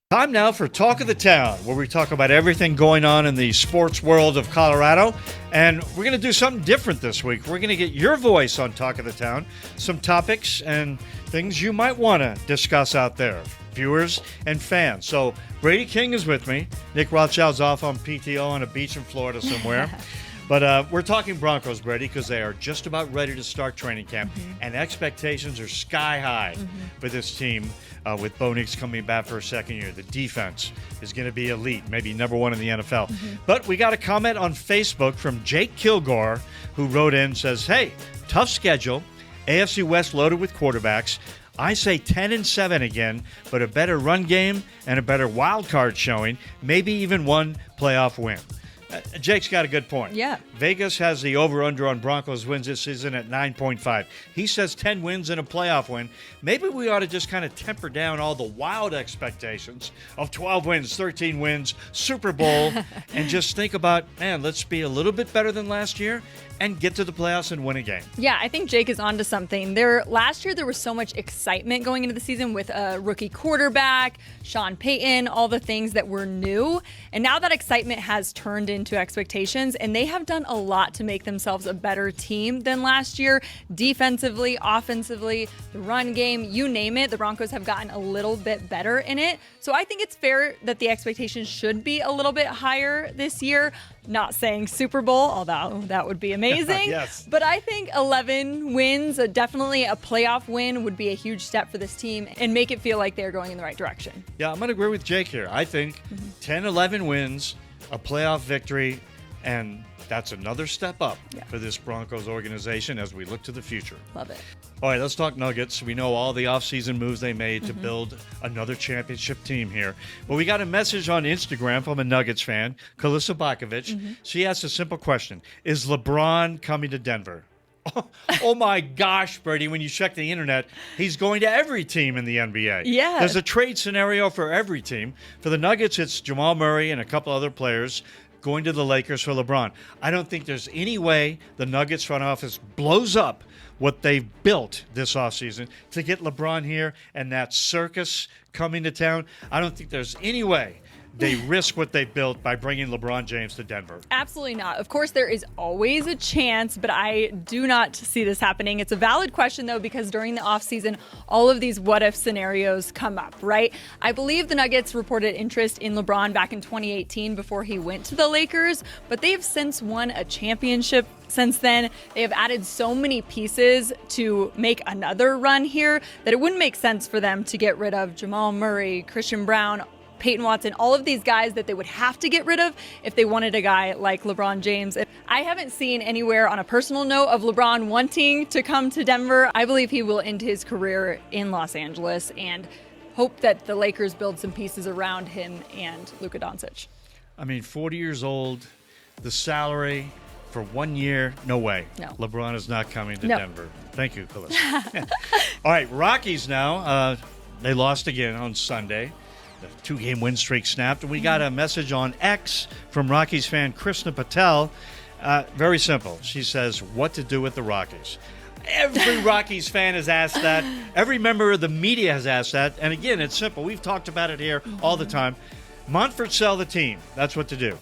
Time now for Talk of the Town, where we talk about everything going on in the sports world of Colorado. And we're going to do something different this week. We're going to get your voice on Talk of the Town, some topics and things you might want to discuss out there, viewers and fans. So Brady King is with me. Nick Rothschild's off on PTO on a beach in Florida somewhere. But we're talking Broncos, Brady, because they are just about ready to start training camp, and expectations are sky high for this team with Bo Nix coming back for a second year. The defense is going to be elite, maybe number one in the NFL. But we got a comment on Facebook from Jake Kilgore, who wrote in, says, hey, tough schedule, AFC West loaded with quarterbacks. I say 10-7 again, but a better run game and a better wild card showing, maybe even one playoff win. Jake's got a good point. Yeah. Vegas has the over-under on Broncos wins this season at 9.5. He says 10 wins and a playoff win. Maybe we ought to just kind of temper down all the wild expectations of 12 wins, 13 wins, Super Bowl, and just think about, man, let's be a little bit better than last year and get to the playoffs and win a game. Yeah, I think Jake is onto something. Last year, there was so much excitement going into the season with a rookie quarterback, Sean Payton, all the things that were new. And now that excitement has turned into expectations, and they have done a lot to make themselves a better team than last year. Defensively, offensively, the run game, you name it, the Broncos have gotten a little bit better in it. So I think it's fair that the expectations should be a little bit higher this year. Not saying Super Bowl, although that would be amazing. Yes. But I think 11 wins, definitely a playoff win, would be a huge step for this team and make it feel like they're going in the right direction. Yeah, I'm going to agree with Jake here. I think 10-11 wins, a playoff victory, and that's another step up for this Broncos organization as we look to the future. Love it. All right, let's talk Nuggets. We know all the offseason moves they made to build another championship team here. But we got a message on Instagram from a Nuggets fan, Kalissa Bakovic. She asked a simple question. Is LeBron coming to Denver? Oh my gosh, Brady, when you check the internet, he's going to every team in the NBA. Yeah. There's a trade scenario for every team. For the Nuggets, it's Jamal Murray and a couple other players going to the Lakers for LeBron. I don't think there's any way the Nuggets front office blows up what they've built this offseason to get LeBron here and that circus coming to town. I don't think there's any way they risk what they built by bringing LeBron James to Denver. Absolutely not. Of course, there is always a chance, but I do not see this happening. It's a valid question, though, because during the offseason, all of these what-if scenarios come up, right? I believe the Nuggets reported interest in LeBron back in 2018 before he went to the Lakers, but they've since won a championship since then. They have added so many pieces to make another run here that it wouldn't make sense for them to get rid of Jamal Murray, Christian Brown, Peyton Watson, all of these guys that they would have to get rid of if they wanted a guy like LeBron James. I haven't seen anywhere on a personal note of LeBron wanting to come to Denver. I believe he will end his career in Los Angeles and hope that the Lakers build some pieces around him and Luka Doncic. I mean, 40 years old, the salary for 1 year, no way. No. LeBron is not coming to No. Denver. Thank you, Kalissa. All right, Rockies now. They lost again on Sunday. The 2-game win streak snapped. And we got a message on X from Rockies fan Krishna Patel. Very simple. She says, what to do with the Rockies? Every Rockies fan has asked that. Every member of the media has asked that. And again, it's simple. We've talked about it here all the time. Montfort sell the team. That's what to do.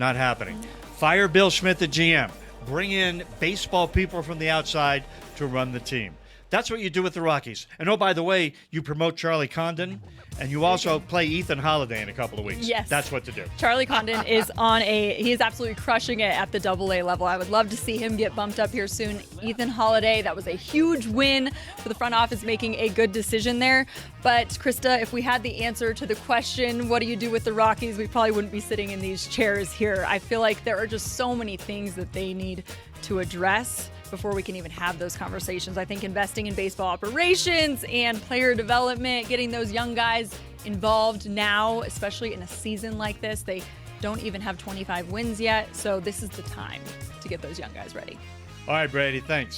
Not happening. Fire Bill Schmidt, the GM. Bring in baseball people from the outside to run the team. That's what you do with the Rockies. And oh, by the way, you promote Charlie Condon, and you also play Ethan Holiday in a couple of weeks. Yes. That's what to do. Charlie Condon is he is absolutely crushing it at the AA level. I would love to see him get bumped up here soon. Ethan Holiday, that was a huge win for the front office, making a good decision there. But Krista, if we had the answer to the question, what do you do with the Rockies, we probably wouldn't be sitting in these chairs here. I feel like there are just so many things that they need to address before we can even have those conversations. I think investing in baseball operations and player development, getting those young guys involved now, especially in a season like this. They don't even have 25 wins yet, so this is the time to get those young guys ready. All right, Brady, thanks.